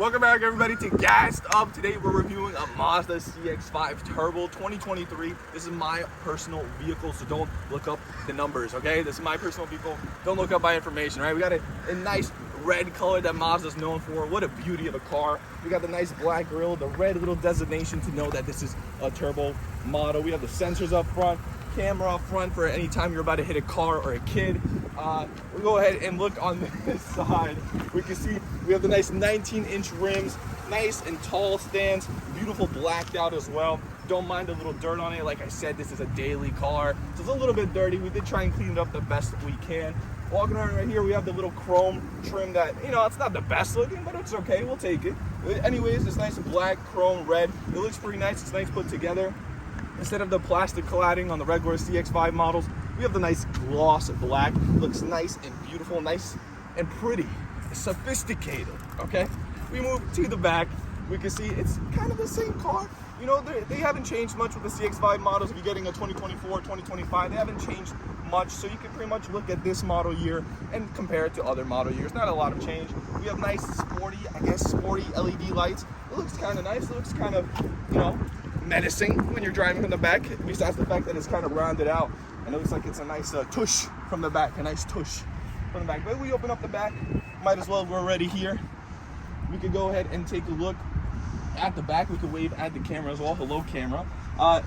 Welcome back, everybody, to Gassed Up. Today we're reviewing a Mazda CX-5 Turbo 2023. This is my personal vehicle, so don't look up the numbers, okay? This is my personal vehicle. Don't look up my information, right? We got a nice red color that Mazda's known for. What a beauty of a car. We got the nice black grille, the red little designation to know that this is a turbo model. We have the sensors up front, camera up front for any time you're about to hit a car or a kid. We'll go ahead and look on this side. We can see we have the nice 19-inch rims, nice and tall stands, beautiful blacked out as well. Don't mind a little dirt on it. Like I said, this is a daily car, so it's a little bit dirty. We did try and clean it up the best we can. Walking around right here, we have the little chrome trim that, you know, it's not the best looking, but it's okay, we'll take it. Anyways, it's nice black, chrome, red. It looks pretty nice, it's nice put together. Instead of the plastic cladding on the regular CX-5 models, we have the nice gloss black. Looks nice and beautiful, nice and pretty, sophisticated, okay? We move to the back. We can see it's kind of the same car. You know, they haven't changed much with the CX-5 models. If you're getting a 2024, 2025, they haven't changed much. So you can pretty much look at this model year and compare it to other model years. Not a lot of change. We have nice sporty, sporty LED lights. It looks kind of nice. It looks kind of, you know, menacing when you're driving from the back, besides the fact that it's kind of rounded out and it looks like it's a nice tush from the back, a nice tush from the back. But we open up the back, might as well, we're already here. We could go ahead and take a look at the back. We could wave at the camera as well. Hello, camera.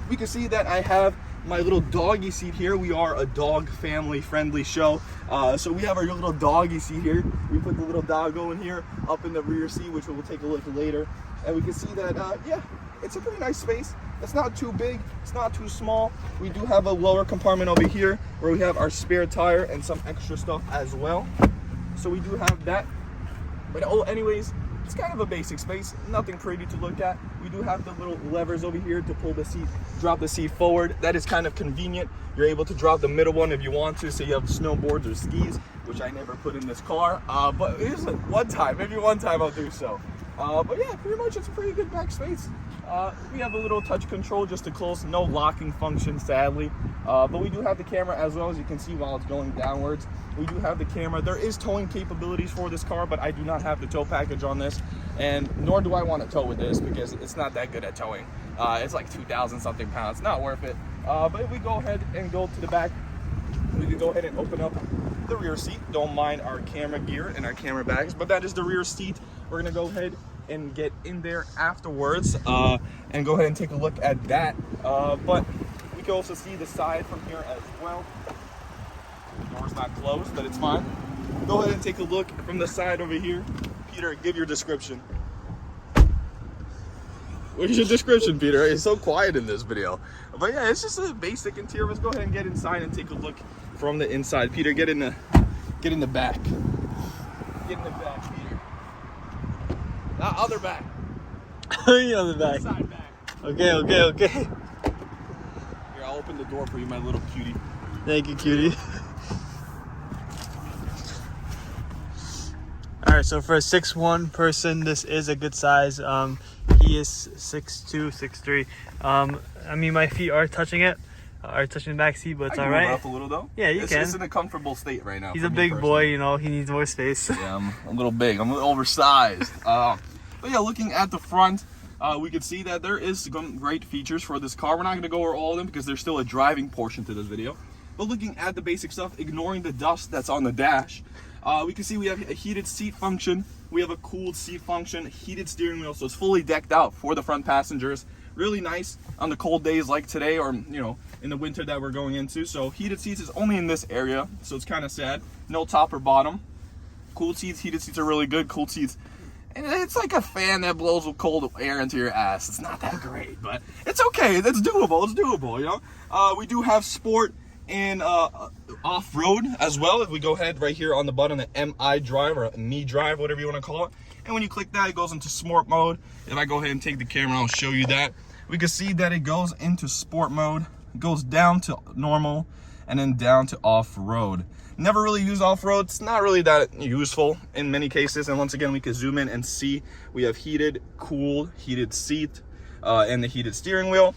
We can see that I have my little doggy seat here. We are a dog family friendly show, so we have our little doggy seat here. We put the little doggo in here up in the rear seat, which we'll take a look later, and we can see that yeah, it's a pretty nice space. It's not too big, it's not too small. We do have a lower compartment over here where we have our spare tire and some extra stuff as well. So we do have that. But anyways, it's kind of a basic space, nothing pretty to look at. We do have the little levers over here to pull the seat, drop the seat forward. That is kind of convenient. You're able to drop the middle one if you want to, so you have snowboards or skis, which I never put in this car. But it is one time, maybe one time I'll do so. But yeah, pretty much it's a pretty good back space. We have a little touch control just to close, no locking function sadly. But we do have the camera as well, as you can see while it's going downwards. We do have the camera. There is towing capabilities for this car, but I do not have the tow package on this, and nor do I want to tow with this because it's not that good at towing. It's like 2,000 something pounds, not worth it. But if we go ahead and go to the back, we can go ahead and open up the rear seat. Don't mind our camera gear and our camera bags, but that is the rear seat. We're gonna go ahead and get in there afterwards and go ahead and take a look at that. But we can also see the side from here as well. The door's not closed, but it's fine. Go ahead and take a look from the side over here. Peter, give your description. What is your description, Peter? It's so quiet in this video. But yeah, it's just a basic interior. Let's go ahead and get inside and take a look from the inside. Peter, get in the back. Get in the back, Peter. Not other back. The other back. Side back. Okay. Here, I'll open the door for you, my little cutie. Thank you, cutie. Alright, so for a 6'1" person, this is a good size. He is 6'2", 6'3". I mean, my feet are touching it. Are touching the back seat, but it's alright. Up a little though. Yeah, you can. It's in a comfortable state right now. He's a big boy, you know. He needs more space. Yeah, I'm a little big. I'm a little oversized. But yeah, looking at the front, we can see that there is some great features for this car. We're not going to go over all of them because there's still a driving portion to this video. But looking at the basic stuff, ignoring the dust that's on the dash, we can see we have a heated seat function. We have a cooled seat function, heated steering wheel, so it's fully decked out for the front passengers. Really nice on the cold days like today, or you know, in the winter that we're going into. So heated seats is only in this area, so it's kind of sad. No top or bottom. Cooled seats, heated seats are really good. Cooled seats, and it's like a fan that blows cold air into your ass. It's not that great, but it's okay. It's doable. It's doable, you know. We do have sport and off-road as well. If we go ahead right here on the button, the MI drive or me drive, whatever you want to call it, and when you click that, it goes into sport mode. If I go ahead and take the camera, I'll show you that. We can see that it goes into sport mode, it goes down to normal, and then down to off-road. Never really use off-road. It's not really that useful in many cases. And once again, we can zoom in and see we have heated, cooled, heated seat, and the heated steering wheel.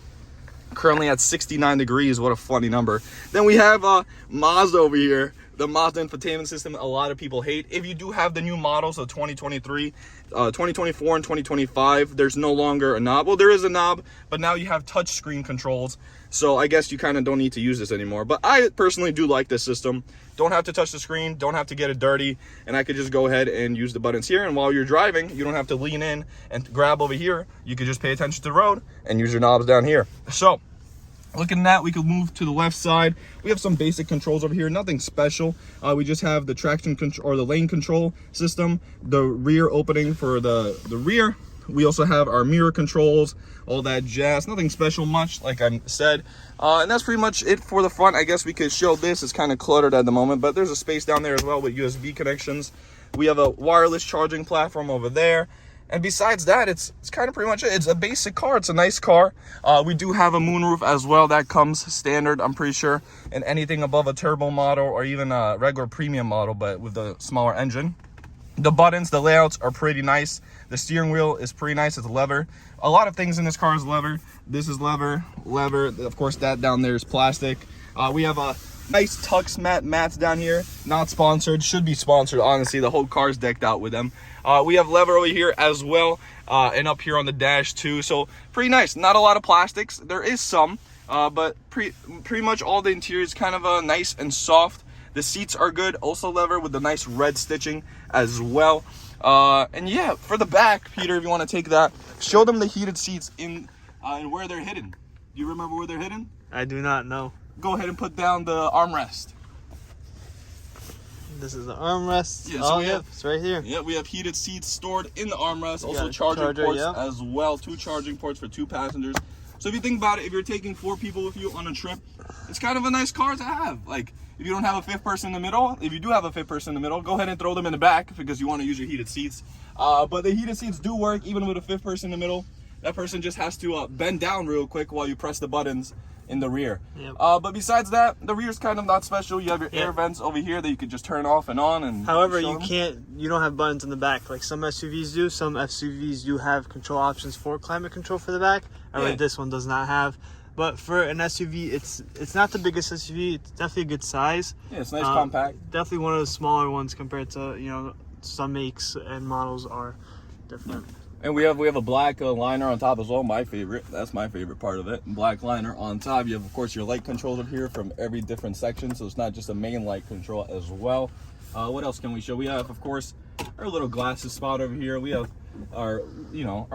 Currently at 69 degrees. What a funny number. Then we have Mazda over here. the Mazda infotainment system a lot of people hate. If you do have the new models of 2023, 2024 and 2025, there's no longer a knob. Well, there is a knob, but now you have touch screen controls, so I guess you kind of don't need to use this anymore. But I personally do like this system. Don't have to touch the screen, don't have to get it dirty, and I could just go ahead and use the buttons here. And while you're driving, you don't have to lean in and grab over here. You could just pay attention to the road and use your knobs down here. So looking at that, we could move to the left side. We have some basic controls over here, nothing special. We just have the traction control or the lane control system, the rear opening for the rear. We also have our mirror controls, all that jazz. Nothing special much, like I said. And that's pretty much it for the front. I guess we could show this. It's kind of cluttered at the moment, but there's a space down there as well with USB connections. We have a wireless charging platform over there. And besides that, it's kind of pretty much it. It's a basic car. It's a nice car. We do have a moonroof as well. That comes standard, I'm pretty sure, and anything above a turbo model or even a regular premium model, but with the smaller engine. The buttons, the layouts are pretty nice. The steering wheel is pretty nice. It's leather. A lot of things in this car is leather. This is leather. Of course, that down there is plastic. We have a nice tux mats down here. Not sponsored. Should be sponsored, honestly. The whole car's decked out with them. We have leather over here as well, and up here on the dash too. So pretty nice. Not a lot of plastics. There is some, but pretty much all the interior is kind of nice and soft. The seats are good, also leather with the nice red stitching as well. And yeah, for the back, Peter, if you want to take that, show them the heated seats and where they're hidden. Do you remember where they're hidden? I do not know. Go ahead and put down the armrest. This is the armrest. Yeah, so it's right here. Yeah, we have heated seats stored in the armrest. Also charger ports as well. 2 charging ports for 2 passengers. So if you think about it, if you're taking 4 people with you on a trip, it's kind of a nice car to have. Like, if you don't have a 5th person in the middle, if you do have a 5th person in the middle, go ahead and throw them in the back because you want to use your heated seats. But the heated seats do work even with a 5th person in the middle. That person just has to bend down real quick while you press the buttons in the rear. Yep. But besides that, the rear is kind of not special. You have your air vents over here that you could just turn off and on. And however, you don't have buttons in the back like some SUVs do. Some SUVs do have control options for climate control for the back. This one does not have. But for an SUV, it's not the biggest SUV. It's definitely a good size. Yeah, it's nice, compact. Definitely one of the smaller ones compared to some makes and models are different. And we have a black liner on top as well. My favorite. That's my favorite part of it. Black liner on top. You have, of course, your light controls up here from every different section, so it's not just a main light control as well. What else can we show? We have, of course, our little glasses spot over here. We have our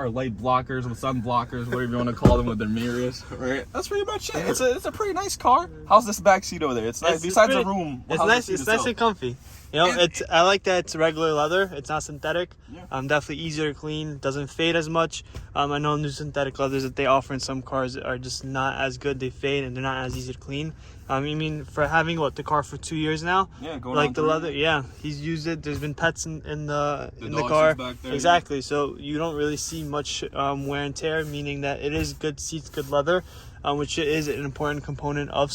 light blockers with sun blockers, whatever you want to call them, with their mirrors. Right. That's pretty much it. It's a pretty nice car. How's this back seat over there? It's nice. Besides the room, it's nice. It's nice and comfy. I like that it's regular leather. It's not synthetic. Yeah. Definitely easier to clean. Doesn't fade as much. I know new synthetic leathers that they offer in some cars are just not as good. They fade and they're not as easy to clean. I mean, for having the car for 2 years now, going the leather, he's used it. There's been pets in the car, back there, exactly. So you don't really see much wear and tear, meaning that it is good seats, good leather, which is an important component of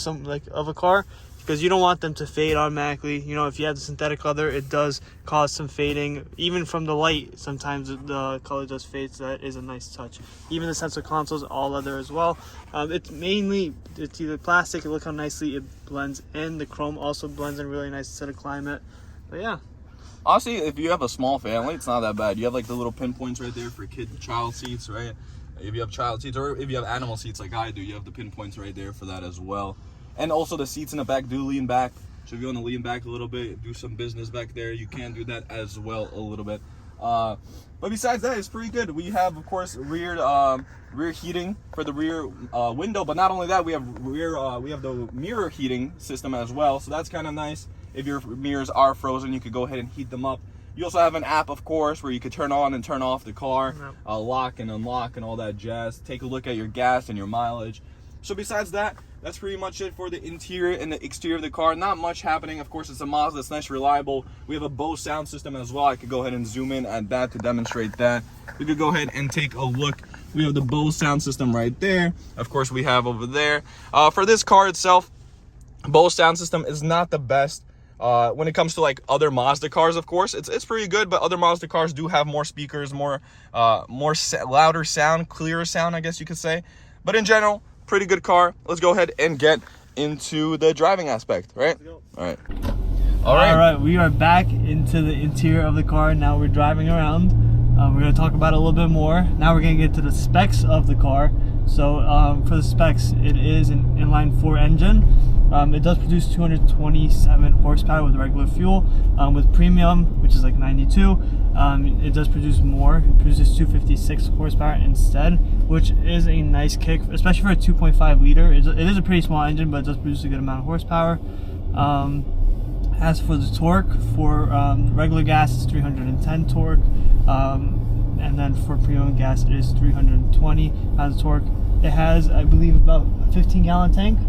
of a car. Because you don't want them to fade automatically. If you have the synthetic leather, it does cause some fading. Even from the light, sometimes the color does fade, so that is a nice touch. Even the sensor consoles, all leather as well. It's either plastic. Look how nicely it blends in. The chrome also blends in really nice instead of climate. But yeah. Honestly, if you have a small family, it's not that bad. You have the little pinpoints right there for child seats, right? If you have child seats, or if you have animal seats like I do, you have the pinpoints right there for that as well. And also the seats in the back do lean back. So if you want to lean back a little bit, do some business back there, you can do that as well a little bit. But besides that, it's pretty good. We have, of course, rear heating for the rear window. But not only that, we have the mirror heating system as well. So that's kind of nice. If your mirrors are frozen, you could go ahead and heat them up. You also have an app, of course, where you could turn on and turn off the car, lock and unlock and all that jazz. Take a look at your gas and your mileage. So besides that, that's pretty much it for the interior and the exterior of the car. Not much happening. Of course, it's a Mazda. It's nice, reliable. We have a Bose sound system as well. I could go ahead and zoom in at that to demonstrate that. We could go ahead and take a look. We have the Bose sound system right there. Of course, we have over there. For this car itself, Bose sound system is not the best. When it comes to other Mazda cars, of course, it's pretty good, but other Mazda cars do have more speakers, more louder sound, clearer sound, I guess you could say. But in general, pretty good car. Let's go ahead and get into the driving aspect, right? All right. All right, we are back into the interior of the car. Now we're driving around. We're going to talk about it a little bit more. Now we're going to get to the specs of the car. So for the specs, it is an inline-4 engine. It does produce 227 horsepower with regular fuel. With premium, which is like 92, it does produce more. It produces 256 horsepower instead, which is a nice kick, especially for a 2.5 liter. It is a pretty small engine, but it does produce a good amount of horsepower. As for the torque, for regular gas, it's 310 torque. And then for premium gas, it is 320 pounds of torque. It has, I believe, about a 15-gallon tank.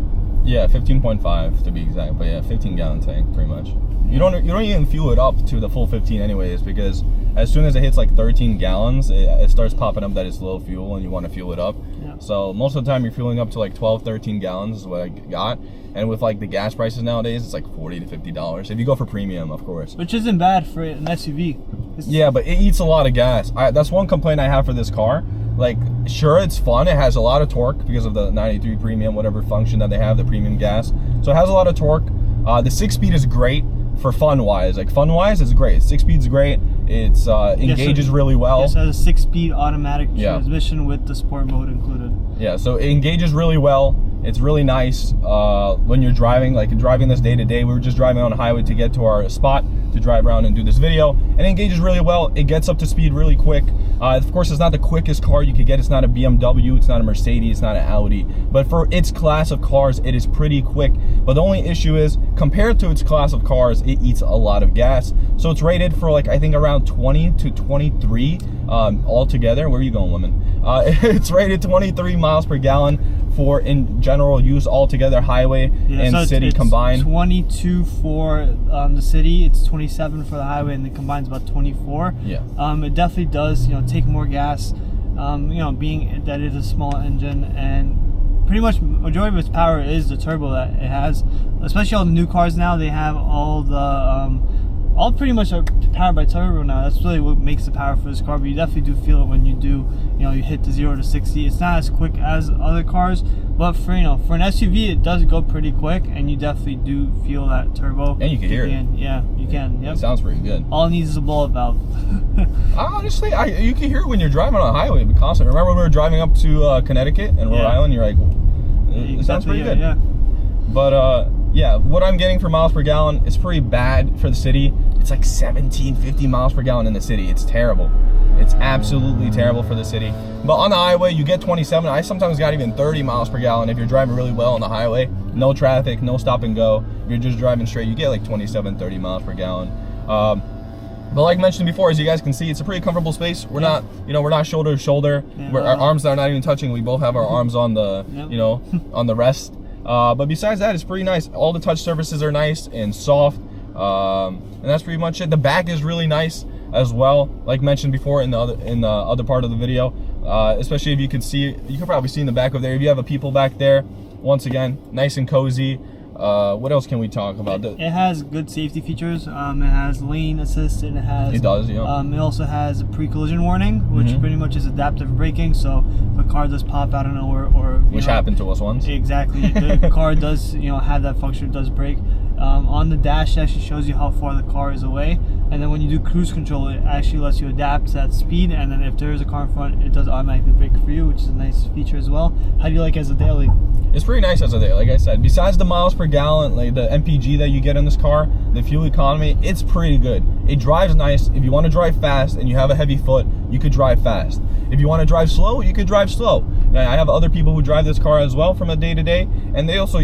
Yeah, 15.5 to be exact, but yeah, 15-gallon tank pretty much. You don't even fuel it up to the full 15 anyways, because as soon as it hits like 13 gallons, it starts popping up that it's low fuel and you want to fuel it up. Yeah. So most of the time you're fueling up to like 12, 13 gallons is what I got. And with like the gas prices nowadays, it's like $40 to $50 if you go for premium, of course. Which isn't bad for an SUV. Yeah, but it eats a lot of gas. That's one complaint I have for this car. Like, sure, it's fun. It has a lot of torque because of the 93 premium, whatever function that they have, the premium gas. So it has a lot of torque. The 6-speed is great for fun-wise. Like, fun-wise, it's great. 6-speed's great. It's engages really well. Yes, it has a 6-speed automatic transmission with the sport mode included. Yeah, so it engages really well. It's really nice when you're driving, like driving this day to day. We were just driving on the highway to get to our spot to drive around and do this video. And it engages really well. It gets up to speed really quick. Of course, it's not the quickest car you could get. It's not a BMW, it's not a Mercedes, it's not an Audi. But for its class of cars, it is pretty quick. But the only issue is, compared to its class of cars, it eats a lot of gas. So it's rated for like, I think around 20 to 23 altogether. Where are you going, woman? It's rated 23 miles per gallon for in general use altogether, highway and so city combined. 22 for the city, it's 27 for the highway, and it combines about 24. Yeah. It definitely does, take more gas. Being that it's a small engine, and pretty much majority of its power is the turbo that it has. Especially all the new cars now, they have all the all pretty much are powered by turbo now. That's really what makes the power for this car. But you definitely do feel it when you do, you hit the 0 to 60. It's not as quick as other cars, but for for an SUV, it does go pretty quick, and you definitely do feel that turbo. And you can hear it. Yeah, you can. Yep. It sounds pretty good. All it needs is a blow-up valve. Honestly, you can hear it when you're driving on the highway. It'd be constant. Remember when we were driving up to Connecticut and Rhode Island? You're like, it sounds pretty good. Yeah. But yeah, what I'm getting for miles per gallon is pretty bad for the city. It's like 1750 miles per gallon in the city. It's terrible. It's absolutely terrible for the city. But on the highway, you get 27. I sometimes got even 30 miles per gallon if you're driving really well on the highway. No traffic, no stop and go. If you're just driving straight, you get like 27, 30 miles per gallon. But like mentioned before, as you guys can see, it's a pretty comfortable space. We're not, we're not shoulder to shoulder. Yeah, our arms are not even touching. We both have our arms on the, on the rest. But besides that, it's pretty nice. All the touch surfaces are nice and soft. And that's pretty much it. The back is really nice as well, like mentioned before in the other part of the video. Especially if you could see, you could probably see in the back of there, if you have a people back there, once again, nice and cozy. What else can we talk about? It has good safety features. It has lane assist, and it does, yeah. It also has a pre-collision warning, which pretty much is adaptive braking. So if a car does pop out of nowhere, or which happened to us once. Exactly, the car does have that function, it does brake. On the dash, it actually shows you how far the car is away, and then when you do cruise control, it actually lets you adapt to that speed, and then if there is a car in front, it does automatically brake for you, which is a nice feature as well. How do you like it as a daily? It's pretty nice as a daily, like I said. Besides the miles per gallon, like the MPG that you get in this car, the fuel economy, it's pretty good. It drives nice. If you want to drive fast and you have a heavy foot, you could drive fast. If you want to drive slow, you could drive slow. Now, I have other people who drive this car as well from a day to day, and they also,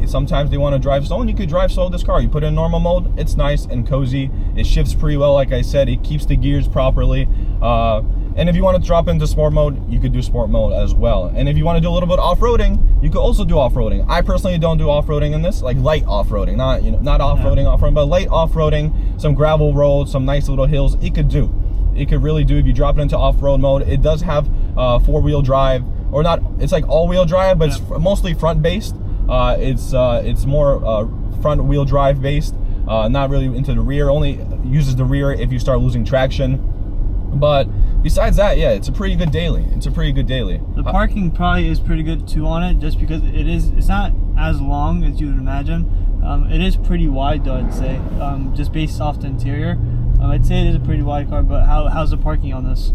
sometimes they want to drive slow, and you could drive slow this car. You put it in normal mode, it's nice and cozy. It shifts pretty well, like I said. It keeps the gears properly. And if you want to drop into sport mode, you could do sport mode as well. And if you want to do a little bit off-roading, you could also do off-roading. I personally don't do off-roading in this, like light off-roading, not off-roading, off-roading, but light off-roading, some gravel roads, some nice little hills. It could do. It could really do if you drop it into off-road mode. It does have four-wheel drive, or not. It's like all-wheel drive, but it's mostly front-based. It's more front-wheel drive based, not really into the rear. Only uses the rear if you start losing traction. But besides that, yeah, it's a pretty good daily. It's a pretty good daily. The parking probably is pretty good too on it, just because it's not as long as you would imagine. It is pretty wide though, I'd say, just based off the interior. I'd say it is a pretty wide car, but how's the parking on this?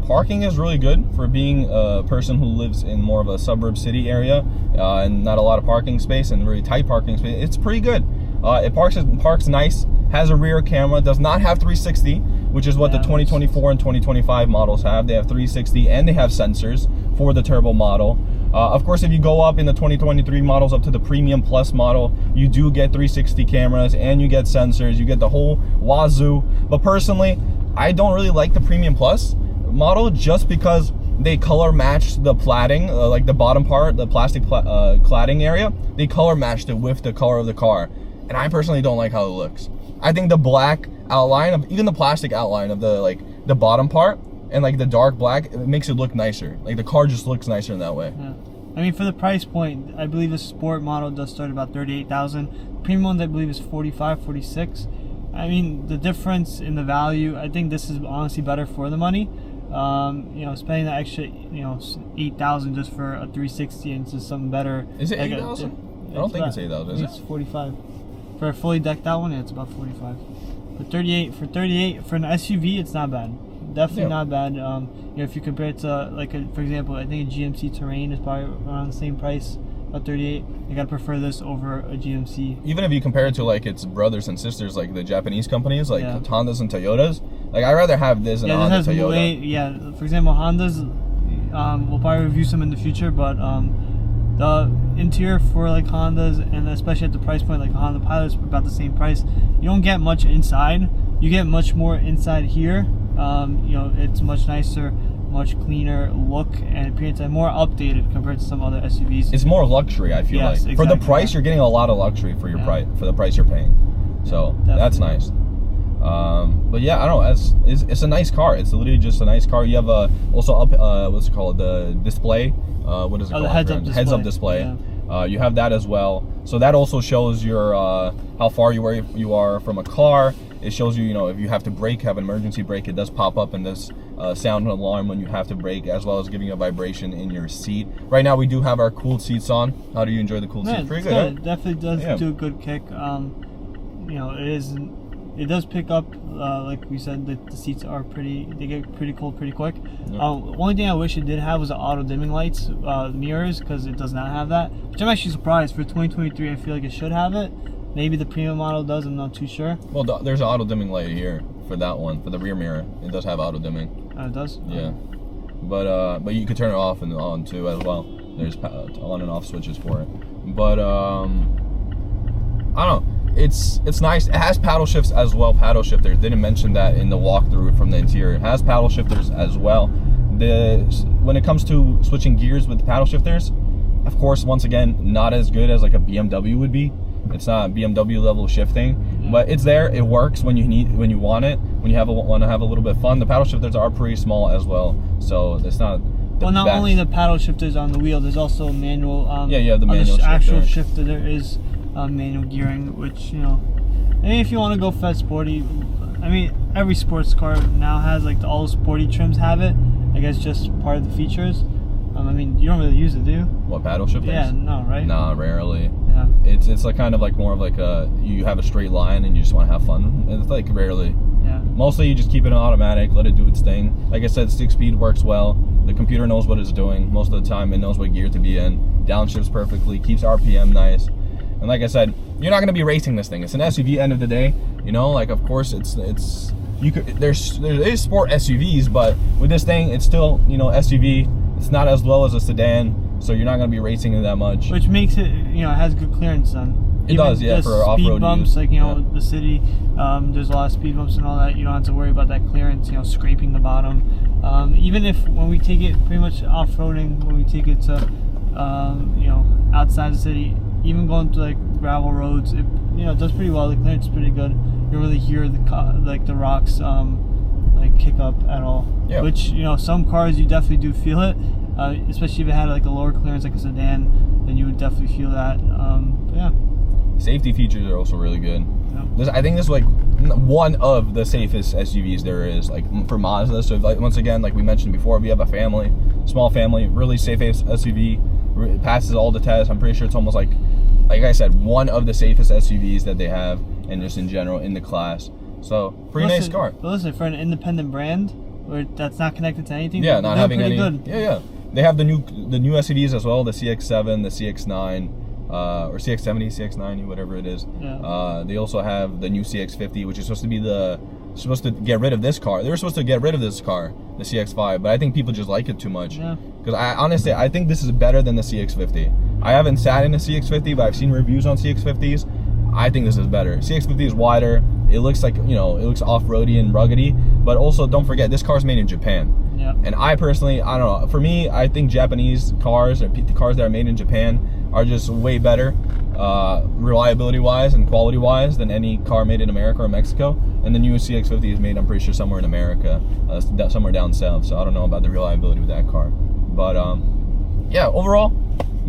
Parking is really good for being a person who lives in more of a suburb city area and not a lot of parking space and really tight parking space. It's pretty good. It parks nice, has a rear camera, does not have 360, which is what the 2024 and 2025 models have. They have 360 and they have sensors for the turbo model. Of course, if you go up in the 2023 models up to the Premium Plus model, you do get 360 cameras and you get sensors, you get the whole wazoo. But personally, I don't really like the Premium Plus model just because they color matched the plating, like the bottom part, the plastic cladding area, they color matched it with the color of the car. And I personally don't like how it looks. I think the black outline of even the plastic outline of the bottom part and like the dark black, it makes it look nicer. Like the car just looks nicer in that way. Yeah. I mean, for the price point, I believe the sport model does start about $38,000. Premium one, I believe, is $45,000, $46,000. I mean, the difference in the value, I think this is honestly better for the money. You know, spending that extra, you know, $8,000 just for a 360 and just something better. Is it $8,000? I don't think it's $8,000. Is it? It's $45,000 for a fully decked out one. Yeah, it's about $45,000. For 38 for an SUV, it's not bad. Definitely not bad. You know, if you compare it to for example, I think a GMC Terrain is probably around the same price, about $38,000. You gotta prefer this over a GMC. Even if you compare it to like its brothers and sisters, like the Japanese companies, like Hondas and Toyotas, like I'd rather have this than a Honda Toyota. For example, Hondas, we'll probably review some in the future, but the interior for like Hondas, and especially at the price point, like Honda Pilot's about the same price. You don't get much inside. You get much more inside here. You know, it's much nicer, much cleaner look and appearance, and more updated compared to some other SUVs. It's more luxury, I feel like. Exactly. For the price, you're getting a lot of luxury for your price, for the price you're paying. So that's nice. But yeah, I don't know. It's a nice car. It's literally just a nice car. You have also up what's it called, the display. What is it called? The heads-up display. Yeah. You have that as well. So that also shows your how far you are from a car. It shows you, you know, if you have to brake, have an emergency brake, it does pop up and does sound an alarm when you have to brake, as well as giving you a vibration in your seat. Right now we do have our cooled seats on. How do you enjoy the cooled seats? Pretty good. It definitely does do a good kick. You know, it does pick up, like we said, the seats are they get pretty cold pretty quick. Only thing I wish it did have was the auto dimming lights, mirrors, because it does not have that, which I'm actually surprised. For 2023, I feel like it should have it. Maybe the premium model does, I'm not too sure. Well, there's an auto dimming light here for that one, for the rear mirror. It does have auto dimming. Oh, it does? Yeah. But you could turn it off and on too as well. There's on and off switches for it. But I don't know. It's nice. It has paddle shifts as well. Paddle shifters. Didn't mention that in the walkthrough from the interior. It has paddle shifters as well. When it comes to switching gears with the paddle shifters, of course, once again, not as good as like a BMW would be. It's not BMW level shifting, but it's there. It works when you want it. When you want to have a little bit of fun. The paddle shifters are pretty small as well, so it's not. Not only the paddle shifters on the wheel, there's also manual. You have the manual shifter. Actual shifter. There is manual gearing, which, you know, I mean, if you want to go fat sporty, I mean, every sports car now has like all the sporty trims have it. I guess just part of the features. I mean, you don't really use it, do you? What, paddle shifters? Yeah, no, right? Nah, rarely. Yeah. It's like kind of like more of like you have a straight line and you just want to have fun. It's like rarely. Yeah. Mostly you just keep it in automatic, let it do its thing. Like I said, 6-speed works well. The computer knows what it's doing. Most of the time it knows what gear to be in. Downshifts perfectly, keeps RPM nice. And like I said, you're not going to be racing this thing. It's an SUV end of the day. You know, like of course there is sport SUVs, but with this thing, it's still, you know, SUV. It's not as low as a sedan, so you're not going to be racing it that much. Which makes it, you know, it has good clearance then. It does, yeah, for off-road speed bumps, use. like, you know, the city, there's a lot of speed bumps and all that. You don't have to worry about that clearance, you know, scraping the bottom. Even if, when we take it pretty much off-roading, when we take it to, you know, outside the city, even going to, like, gravel roads, it, you know, does pretty well. The clearance is pretty good. You don't really hear the rocks, like, kick up at all. Yeah. Which, you know, some cars you definitely do feel it, especially if it had like a lower clearance like a sedan, then you would definitely feel that. Yeah. Safety features are also really good. Yeah. I think this is like one of the safest SUVs there is, like for Mazda. So like, once again, like we mentioned before, if you have a family, small family, really safe SUV, passes all the tests. I'm pretty sure it's almost like like I said, one of the safest SUVs that they have, and just in general in the class. So pretty nice car. But listen, for an independent brand where that's not connected to anything, yeah, not having any. Good. Yeah. They have the new SUVs as well, the CX-7, the CX-9. Or CX-70, CX-90, whatever it is. Yeah. They also have the new CX-50, which is supposed to get rid of this car. They were supposed to get rid of this car, the CX-5, but I think people just like it too much. Yeah. Because honestly, I think this is better than the CX-50. I haven't sat in a CX-50, but I've seen reviews on CX-50s. I think this is better. CX-50 is wider. It looks like, you know, it looks off-roady and ruggedy, but also don't forget, this car's made in Japan. Yeah. And I personally, I don't know, for me, I think Japanese cars, or cars that are made in Japan, are just way better reliability-wise and quality-wise than any car made in America or Mexico. And the new CX-50 is made, I'm pretty sure, somewhere in America, somewhere down south. So I don't know about the reliability with that car. But yeah, overall,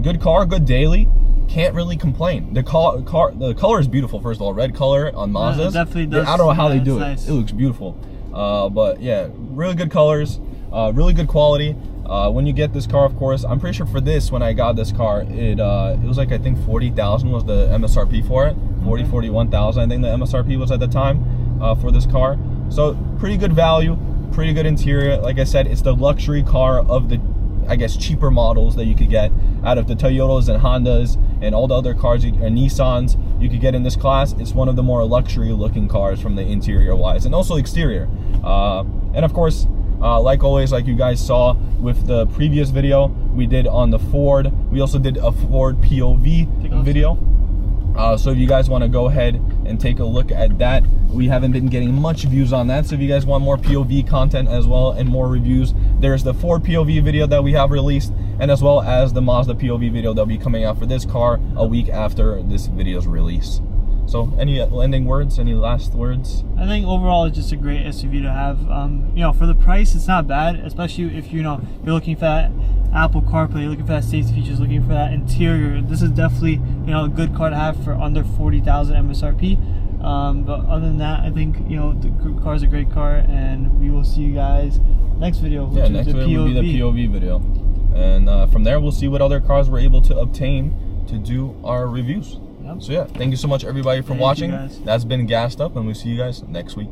good car, good daily. Can't really complain. The color is beautiful. First of all, red color on Mazdas. Yeah, it definitely does. I don't know how they do it. Nice. It looks beautiful. But yeah, really good colors, really good quality. When you get this car, of course, I'm pretty sure for this, when I got this car, it was like, I think 40,000 was the MSRP for it. 41,000 I think the MSRP was at the time for this car. So pretty good value, pretty good interior. Like I said, it's the luxury car of the, I guess, cheaper models that you could get out of the Toyotas and Hondas and all the other cars and Nissans you could get in this class. It's one of the more luxury looking cars from the interior wise and also exterior. And of course, like always, like you guys saw with the previous video we did on the Ford, we also did a Ford POV video. So if you guys want to go ahead and take a look at that, we haven't been getting much views on that. So if you guys want more POV content as well and more reviews, there's the Ford POV video that we have released, and as well as the Mazda POV video that'll be coming out for this car a week after this video's release. So any ending words, any last words? I think overall it's just a great SUV to have. You know, for the price, it's not bad, especially if you're looking for that Apple CarPlay, looking for that safety features, looking for that interior. This is definitely, a good car to have for under 40,000 MSRP. But other than that, I think, the car's a great car, and we will see you guys next video, which is next the video POV. will be the POV video. And from there, we'll see what other cars we're able to obtain to do our reviews. Yep. So yeah, thank you so much everybody for watching. Guys. That's been Gassed Up, and we'll see you guys next week.